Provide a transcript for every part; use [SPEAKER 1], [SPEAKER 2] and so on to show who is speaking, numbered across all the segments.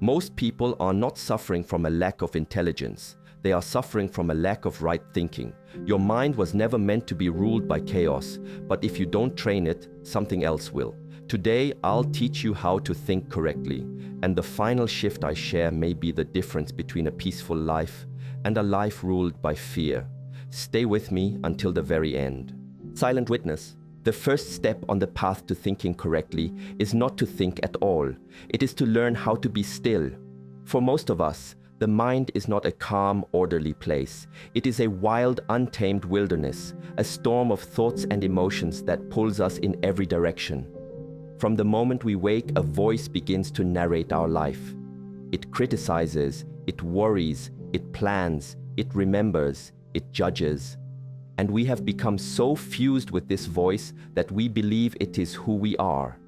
[SPEAKER 1] Most people are not suffering from a lack of intelligence. They are suffering from a lack of right thinking. Your mind was never meant to be ruled by chaos, but if you don't train it, something else will. Today, I'll teach you how to think correctly, and the final shift I share may be the difference between a peaceful life and a life ruled by fear. Stay with me until the very end. Silent witness. The first step on the path to thinking correctly is not to think at all. It is to learn how to be still. For most of us, the mind is not a calm, orderly place. It is a wild, untamed wilderness, a storm of thoughts and emotions that pulls us in every direction. From the moment we wake, a voice begins to narrate our life. It criticizes, it worries, it plans, it remembers, it judges. And we have become so fused with this voice that we believe it is who we are.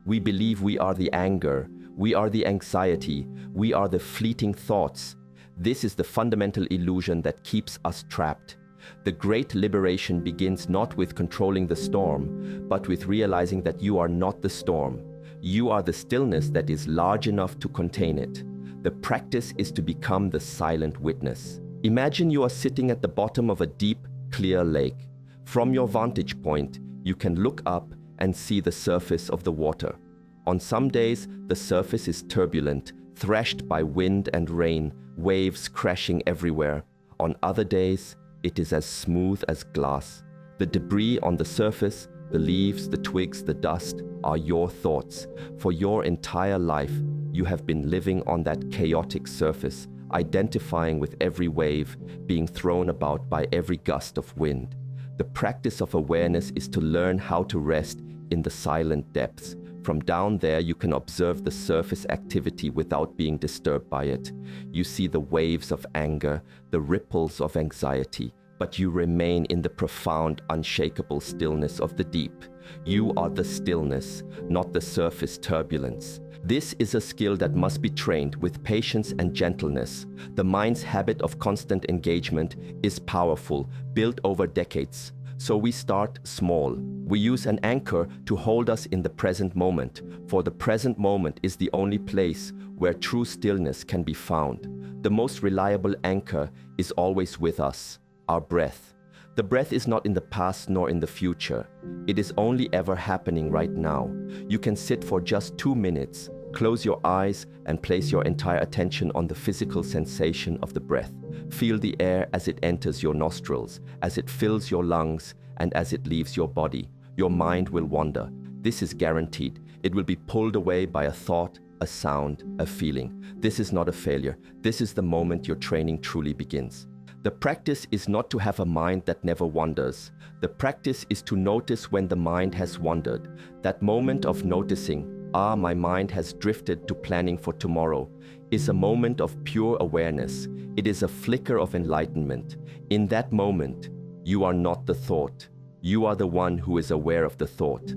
[SPEAKER 1] We believe we are the anger, we are the anxiety, we are the fleeting thoughts. This is the fundamental illusion that keeps us trapped. The great liberation begins not with controlling the storm, but with realizing that you are not the storm. You are the stillness that is large enough to contain it. The practice is to become the silent witness. Imagine you are sitting at the bottom of a deep, clear lake. From your vantage point, you can look up and see the surface of the water. On some days, the surface is turbulent, thrashed by wind and rain, waves crashing everywhere. On other days, it is as smooth as glass. The debris on the surface, the leaves, the twigs, the dust, are your thoughts. For your entire life, you have been living on that chaotic surface, identifying with every wave, being thrown about by every gust of wind. The practice of awareness is to learn how to rest in the silent depths. From down there, you can observe the surface activity without being disturbed by it. You see the waves of anger, the ripples of anxiety, but you remain in the profound, unshakable stillness of the deep. You are the stillness, not the surface turbulence. This is a skill that must be trained with patience and gentleness. The mind's habit of constant engagement is powerful, built over decades. So we start small. We use an anchor to hold us in the present moment, for the present moment is the only place where true stillness can be found. The most reliable anchor is always with us, our breath. The breath is not in the past nor in the future. It is only ever happening right now. You can sit for just 2 minutes, close your eyes and place your entire attention on the physical sensation of the breath. Feel the air as it enters your nostrils, as it fills your lungs, and as it leaves your body. Your mind will wander. This is guaranteed. It will be pulled away by a thought, a sound, a feeling. This is not a failure. This is the moment your training truly begins. The practice is not to have a mind that never wanders. The practice is to notice when the mind has wandered. That moment of noticing, my mind has drifted to planning for tomorrow, is a moment of pure awareness. It is a flicker of enlightenment. In that moment, you are not the thought. You are the one who is aware of the thought.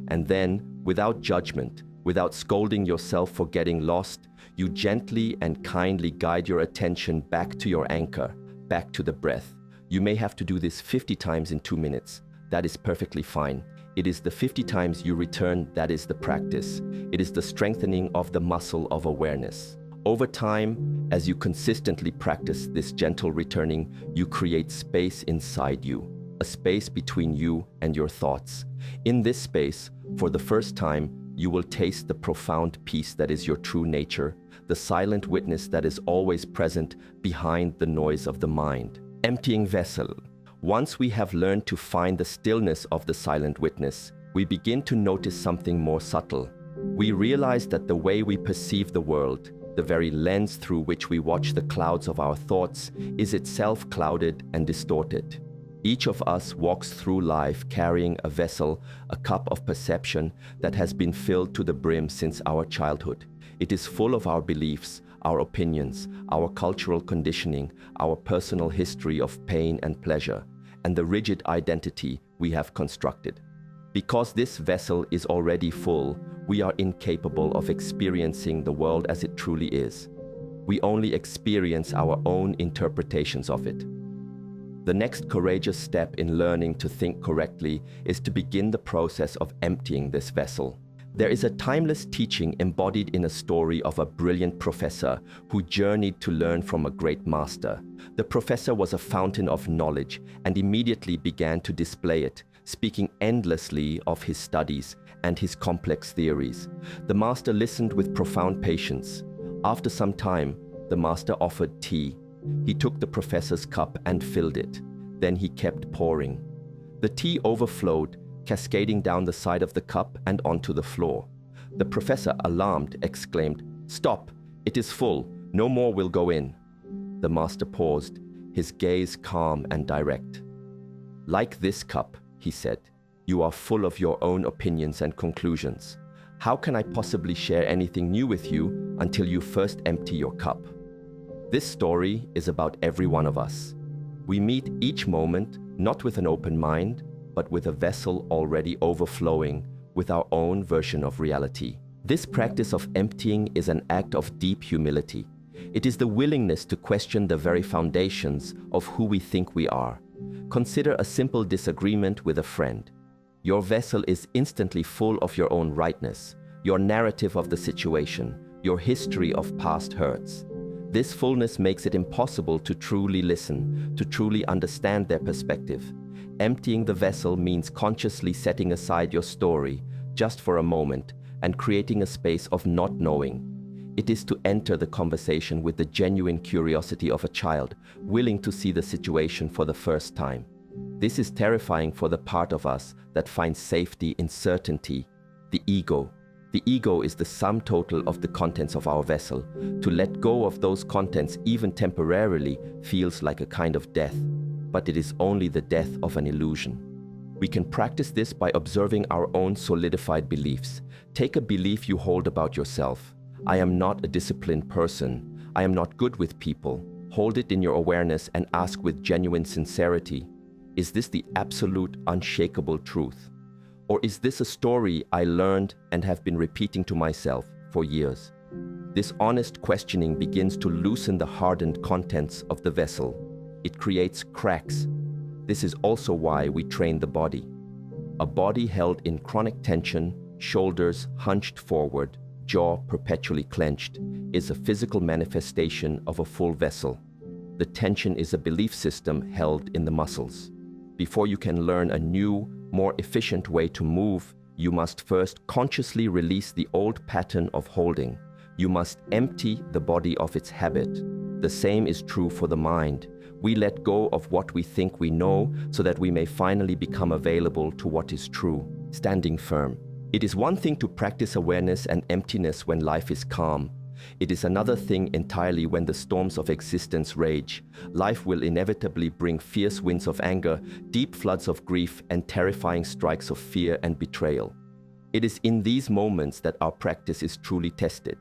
[SPEAKER 1] And then, without judgment, without scolding yourself for getting lost, you gently and kindly guide your attention back to your anchor, back to the breath. You may have to do this 50 times in 2 minutes. That is perfectly fine. It is the 50 times you return that is the practice. It is the strengthening of the muscle of awareness. Over time, as you consistently practice this gentle returning, you create space inside you, a space between you and your thoughts. In this space, for the first time, you will taste the profound peace that is your true nature, the silent witness that is always present behind the noise of the mind. Emptying vessel. Once we have learned to find the stillness of the silent witness, we begin to notice something more subtle. We realize that the way we perceive the world, the very lens through which we watch the clouds of our thoughts, is itself clouded and distorted. Each of us walks through life carrying a vessel, a cup of perception that has been filled to the brim since our childhood. It is full of our beliefs, our opinions, our cultural conditioning, our personal history of pain and pleasure, and the rigid identity we have constructed. Because this vessel is already full, we are incapable of experiencing the world as it truly is. We only experience our own interpretations of it. The next courageous step in learning to think correctly is to begin the process of emptying this vessel. There is a timeless teaching embodied in a story of a brilliant professor who journeyed to learn from a great master. The professor was a fountain of knowledge and immediately began to display it, speaking endlessly of his studies and his complex theories. The master listened with profound patience. After some time, the master offered tea. He took the professor's cup and filled it. Then he kept pouring. The tea overflowed, cascading down the side of the cup and onto the floor. The professor, alarmed, exclaimed, "Stop! It is full. No more will go in." The master paused, his gaze calm and direct. "Like this cup," he said, "you are full of your own opinions and conclusions. How can I possibly share anything new with you until you first empty your cup?" This story is about every one of us. We meet each moment not with an open mind, but with a vessel already overflowing with our own version of reality. This practice of emptying is an act of deep humility. It is the willingness to question the very foundations of who we think we are. Consider a simple disagreement with a friend. Your vessel is instantly full of your own rightness, your narrative of the situation, your history of past hurts. This fullness makes it impossible to truly listen, to truly understand their perspective. Emptying the vessel means consciously setting aside your story just for a moment and creating a space of not knowing. It is to enter the conversation with the genuine curiosity of a child, willing to see the situation for the first time. This is terrifying for the part of us that finds safety in certainty, the ego. The ego is the sum total of the contents of our vessel. To let go of those contents, even temporarily, feels like a kind of death, but it is only the death of an illusion. We can practice this by observing our own solidified beliefs. Take a belief you hold about yourself. I am not a disciplined person. I am not good with people. Hold it in your awareness and ask with genuine sincerity, is this the absolute, unshakable truth? Or is this a story I learned and have been repeating to myself for years? This honest questioning begins to loosen the hardened contents of the vessel. It creates cracks. This is also why we train the body. A body held in chronic tension, shoulders hunched forward, jaw perpetually clenched, is a physical manifestation of a full vessel. The tension is a belief system held in the muscles. Before you can learn a new, more efficient way to move, you must first consciously release the old pattern of holding. You must empty the body of its habit. The same is true for the mind. We let go of what we think we know so that we may finally become available to what is true, standing firm. It is one thing to practice awareness and emptiness when life is calm. It is another thing entirely when the storms of existence rage. Life will inevitably bring fierce winds of anger, deep floods of grief, and terrifying strikes of fear and betrayal. It is in these moments that our practice is truly tested.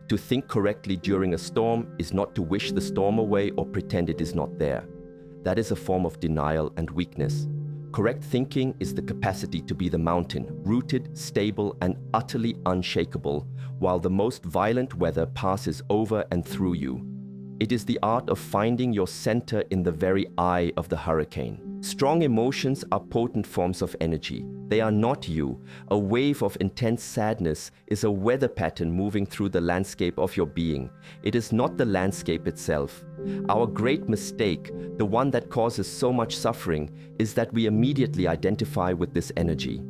[SPEAKER 1] To think correctly during a storm is not to wish the storm away or pretend it is not there. That is a form of denial and weakness. Correct thinking is the capacity to be the mountain, rooted, stable, and utterly unshakable, while the most violent weather passes over and through you. It is the art of finding your center in the very eye of the hurricane. Strong emotions are potent forms of energy. They are not you. A wave of intense sadness is a weather pattern moving through the landscape of your being. It is not the landscape itself. Our great mistake, the one that causes so much suffering, is that we immediately identify with this energy.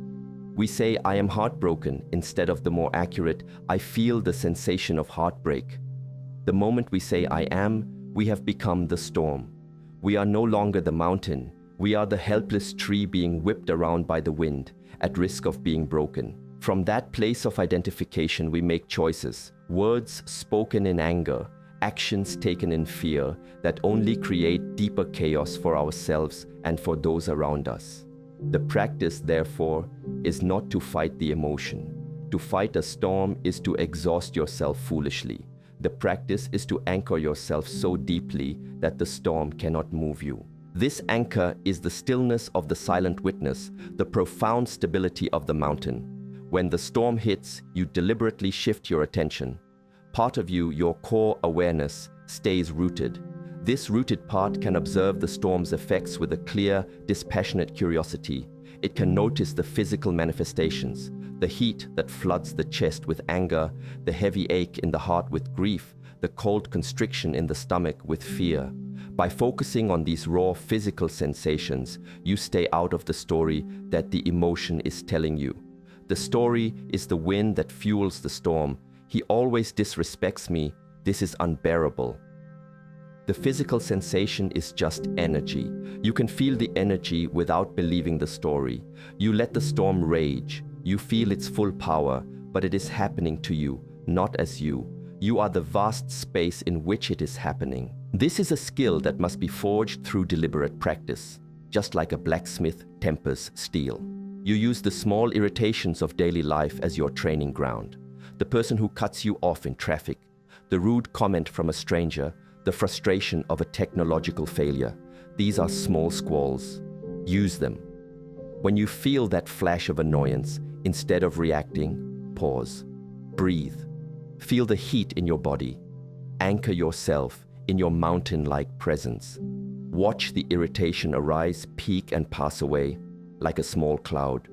[SPEAKER 1] We say, I am heartbroken, instead of the more accurate, I feel the sensation of heartbreak. The moment we say I am, we have become the storm. We are no longer the mountain. We are the helpless tree being whipped around by the wind, at risk of being broken. From that place of identification, we make choices, words spoken in anger, actions taken in fear, that only create deeper chaos for ourselves and for those around us. The practice, therefore, is not to fight the emotion. To fight a storm is to exhaust yourself foolishly. The practice is to anchor yourself so deeply that the storm cannot move you. This anchor is the stillness of the silent witness, the profound stability of the mountain. When the storm hits, you deliberately shift your attention. Part of you, your core awareness, stays rooted. This rooted part can observe the storm's effects with a clear, dispassionate curiosity. It can notice the physical manifestations, The heat that floods the chest with anger, the heavy ache in the heart with grief, the cold constriction in the stomach with fear. By focusing on these raw physical sensations, you stay out of the story that the emotion is telling you. The story is the wind that fuels the storm. He always disrespects me. This is unbearable. The physical sensation is just energy. You can feel the energy without believing the story. You let the storm rage. You feel its full power, but it is happening to you, not as you. You are the vast space in which it is happening. This is a skill that must be forged through deliberate practice, just like a blacksmith tempers steel. You use the small irritations of daily life as your training ground. The person who cuts you off in traffic, the rude comment from a stranger, the frustration of a technological failure. These are small squalls. Use them. When you feel that flash of annoyance, instead of reacting, pause. Breathe. Feel the heat in your body. Anchor yourself in your mountain-like presence. Watch the irritation arise, peak, and pass away like a small cloud.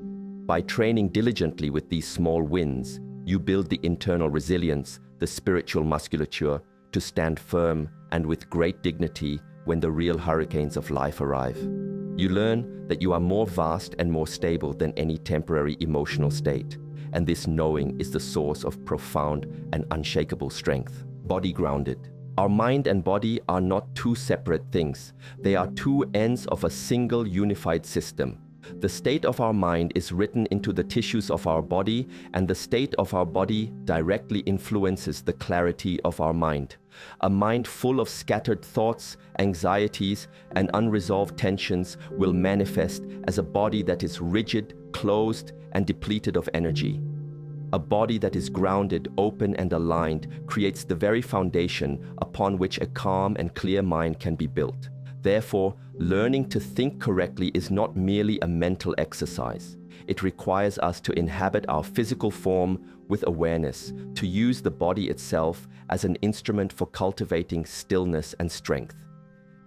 [SPEAKER 1] By training diligently with these small wins, you build the internal resilience, the spiritual musculature, to stand firm and with great dignity when the real hurricanes of life arrive. You learn that you are more vast and more stable than any temporary emotional state, and this knowing is the source of profound and unshakable strength. Body grounded. Our mind and body are not two separate things. They are two ends of a single unified system. The state of our mind is written into the tissues of our body, and the state of our body directly influences the clarity of our mind. A mind full of scattered thoughts, anxieties, and unresolved tensions will manifest as a body that is rigid, closed, and depleted of energy. A body that is grounded, open, and aligned creates the very foundation upon which a calm and clear mind can be built. Therefore, learning to think correctly is not merely a mental exercise. It requires us to inhabit our physical form with awareness, to use the body itself as an instrument for cultivating stillness and strength.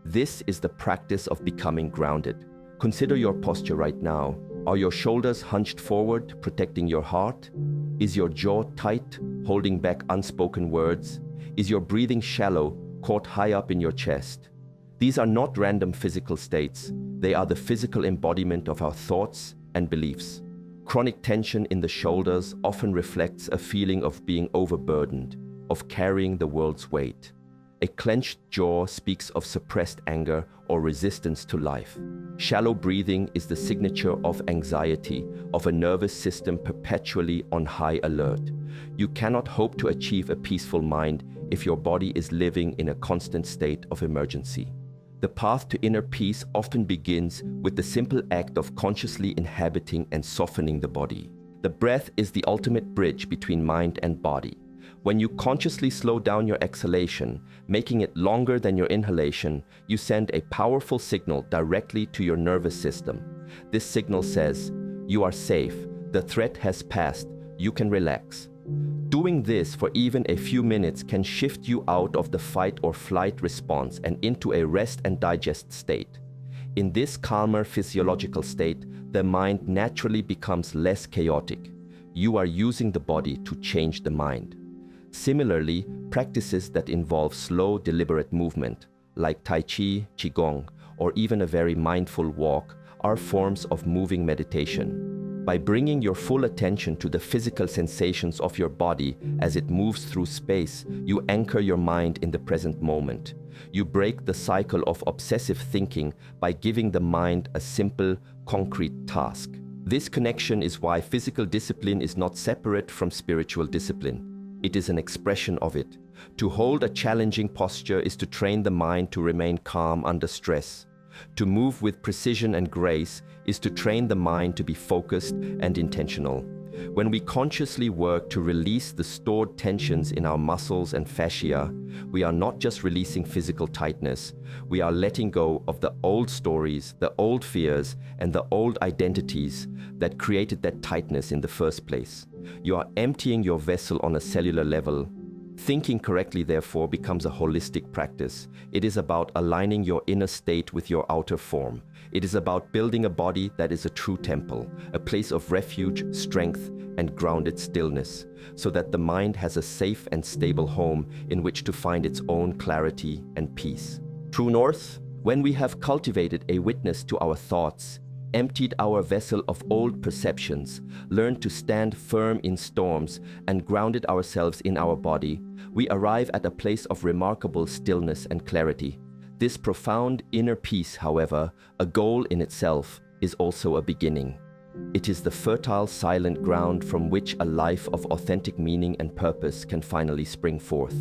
[SPEAKER 1] This is the practice of becoming grounded. Consider your posture right now. Are your shoulders hunched forward, protecting your heart? Is your jaw tight, holding back unspoken words? Is your breathing shallow, caught high up in your chest? These are not random physical states. They are the physical embodiment of our thoughts and beliefs. Chronic tension in the shoulders often reflects a feeling of being overburdened, of carrying the world's weight. A clenched jaw speaks of suppressed anger or resistance to life. Shallow breathing is the signature of anxiety, of a nervous system perpetually on high alert. You cannot hope to achieve a peaceful mind if your body is living in a constant state of emergency. The path to inner peace often begins with the simple act of consciously inhabiting and softening the body. The breath is the ultimate bridge between mind and body. When you consciously slow down your exhalation, making it longer than your inhalation, you send a powerful signal directly to your nervous system. This signal says, "You are safe, the threat has passed, you can relax." Doing this for even a few minutes can shift you out of the fight or flight response and into a rest and digest state. In this calmer physiological state, the mind naturally becomes less chaotic. You are using the body to change the mind. Similarly, practices that involve slow, deliberate movement, like Tai Chi, Qigong, or even a very mindful walk, are forms of moving meditation. By bringing your full attention to the physical sensations of your body as it moves through space, you anchor your mind in the present moment. You break the cycle of obsessive thinking by giving the mind a simple, concrete task. This connection is why physical discipline is not separate from spiritual discipline. It is an expression of it. To hold a challenging posture is to train the mind to remain calm under stress. To move with precision and grace is to train the mind to be focused and intentional. When we consciously work to release the stored tensions in our muscles and fascia, we are not just releasing physical tightness, we are letting go of the old stories, the old fears, and the old identities that created that tightness in the first place. You are emptying your vessel on a cellular level. Thinking correctly, therefore, becomes a holistic practice. It is about aligning your inner state with your outer form. It is about building a body that is a true temple, a place of refuge, strength, and grounded stillness, so that the mind has a safe and stable home in which to find its own clarity and peace. True North, when we have cultivated a witness to our thoughts, emptied our vessel of old perceptions, learned to stand firm in storms, and grounded ourselves in our body, we arrive at a place of remarkable stillness and clarity. This profound inner peace, however, a goal in itself, is also a beginning. It is the fertile, silent ground from which a life of authentic meaning and purpose can finally spring forth.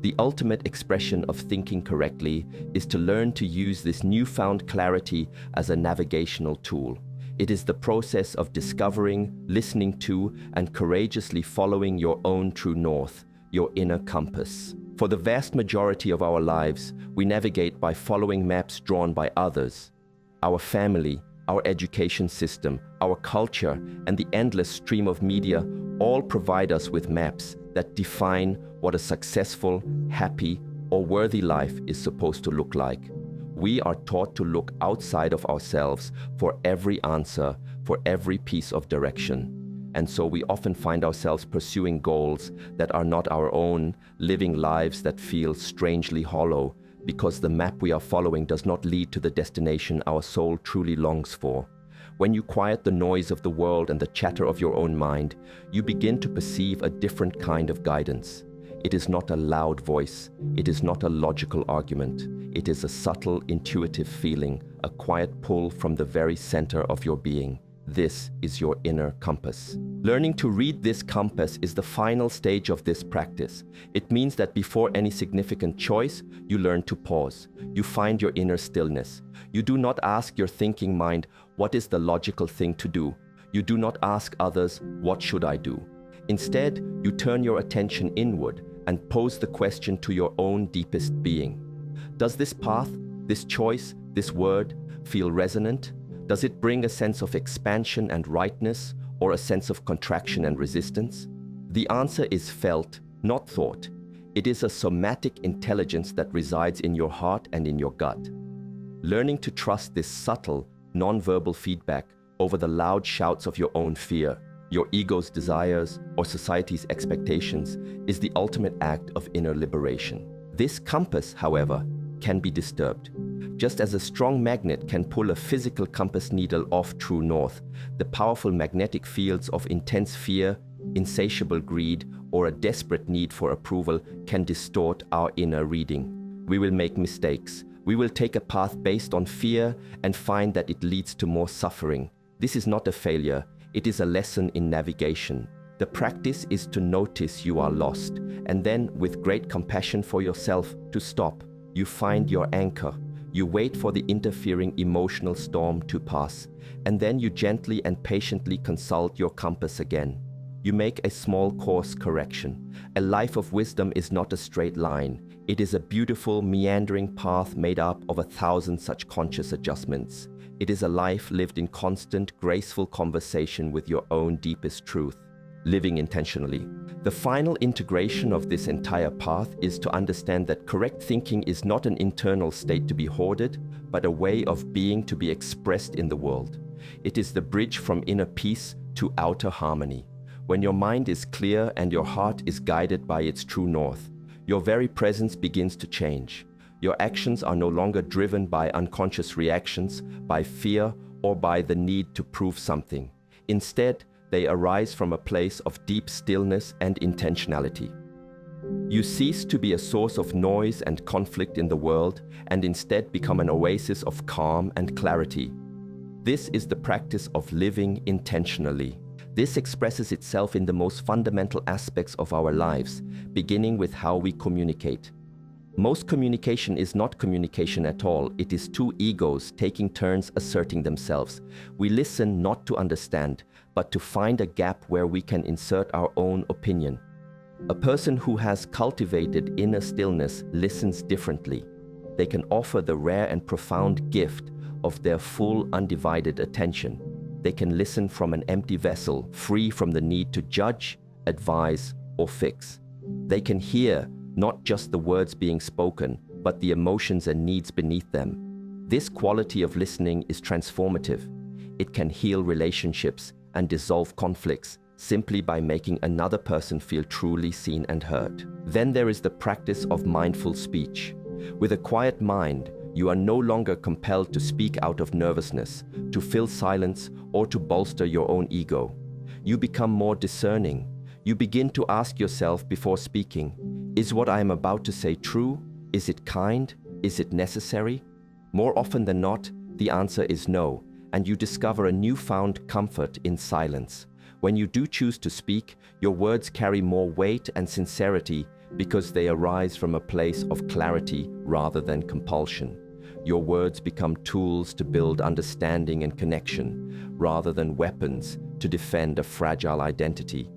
[SPEAKER 1] The ultimate expression of thinking correctly is to learn to use this newfound clarity as a navigational tool. It is the process of discovering, listening to, and courageously following your own true north, your inner compass. For the vast majority of our lives, we navigate by following maps drawn by others. Our family, our education system, our culture, and the endless stream of media all provide us with maps that define what a successful, happy, or worthy life is supposed to look like. We are taught to look outside of ourselves for every answer, for every piece of direction. And so we often find ourselves pursuing goals that are not our own, living lives that feel strangely hollow, because the map we are following does not lead to the destination our soul truly longs for. When you quiet the noise of the world and the chatter of your own mind, you begin to perceive a different kind of guidance. It is not a loud voice. It is not a logical argument. It is a subtle, intuitive feeling, a quiet pull from the very center of your being. This is your inner compass. Learning to read this compass is the final stage of this practice. It means that before any significant choice, you learn to pause. You find your inner stillness. You do not ask your thinking mind, what is the logical thing to do? You do not ask others, what should I do? Instead, you turn your attention inward and pose the question to your own deepest being. Does this path, this choice, this word feel resonant? Does it bring a sense of expansion and rightness, or a sense of contraction and resistance? The answer is felt, not thought. It is a somatic intelligence that resides in your heart and in your gut. Learning to trust this subtle, non-verbal feedback over the loud shouts of your own fear, your ego's desires, or society's expectations is the ultimate act of inner liberation. This compass, however, can be disturbed. Just as a strong magnet can pull a physical compass needle off true north, the powerful magnetic fields of intense fear, insatiable greed, or a desperate need for approval can distort our inner reading. We will make mistakes. We will take a path based on fear and find that it leads to more suffering. This is not a failure. It is a lesson in navigation. The practice is to notice you are lost, and then, with great compassion for yourself, to stop. You find your anchor. You wait for the interfering emotional storm to pass, and then you gently and patiently consult your compass again. You make a small course correction. A life of wisdom is not a straight line. It is a beautiful, meandering path made up of 1,000 such conscious adjustments. It is a life lived in constant, graceful conversation with your own deepest truth, living intentionally. The final integration of this entire path is to understand that correct thinking is not an internal state to be hoarded, but a way of being to be expressed in the world. It is the bridge from inner peace to outer harmony. When your mind is clear and your heart is guided by its true north, your very presence begins to change. Your actions are no longer driven by unconscious reactions, by fear, or by the need to prove something. Instead, they arise from a place of deep stillness and intentionality. You cease to be a source of noise and conflict in the world, and instead become an oasis of calm and clarity. This is the practice of living intentionally. This expresses itself in the most fundamental aspects of our lives, beginning with how we communicate. Most communication is not communication at all. It is two egos taking turns asserting themselves. We listen not to understand, but to find a gap where we can insert our own opinion. A person who has cultivated inner stillness listens differently. They can offer the rare and profound gift of their full, undivided attention. They can listen from an empty vessel, free from the need to judge, advise, or fix. They can hear not just the words being spoken, but the emotions and needs beneath them. This quality of listening is transformative. It can heal relationships and dissolve conflicts simply by making another person feel truly seen and heard. Then there is the practice of mindful speech. With a quiet mind, you are no longer compelled to speak out of nervousness, to fill silence, or to bolster your own ego. You become more discerning. You begin to ask yourself before speaking, is what I am about to say true? Is it kind? Is it necessary? More often than not, the answer is no, and you discover a newfound comfort in silence. When you do choose to speak, your words carry more weight and sincerity because they arise from a place of clarity rather than compulsion. Your words become tools to build understanding and connection, rather than weapons to defend a fragile identity.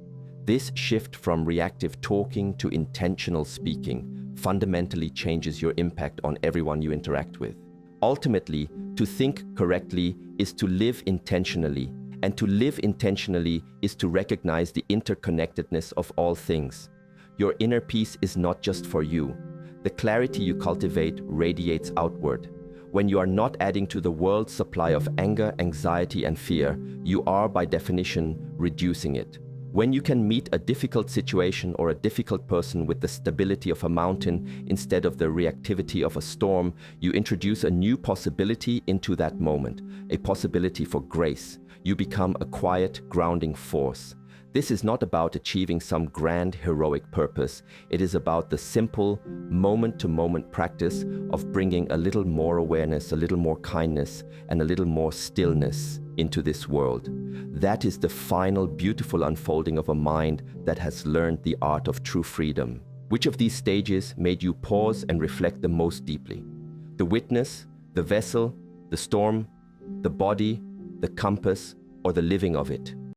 [SPEAKER 1] This shift from reactive talking to intentional speaking fundamentally changes your impact on everyone you interact with. Ultimately, to think correctly is to live intentionally, and to live intentionally is to recognize the interconnectedness of all things. Your inner peace is not just for you. The clarity you cultivate radiates outward. When you are not adding to the world's supply of anger, anxiety, and fear, you are, by definition, reducing it. When you can meet a difficult situation or a difficult person with the stability of a mountain instead of the reactivity of a storm, you introduce a new possibility into that moment, a possibility for grace. You become a quiet, grounding force. This is not about achieving some grand, heroic purpose. It is about the simple, moment-to-moment practice of bringing a little more awareness, a little more kindness, and a little more stillness into this world. That is the final, beautiful unfolding of a mind that has learned the art of true freedom. Which of these stages made you pause and reflect the most deeply? The witness, the vessel, the storm, the body, the compass, or the living of it?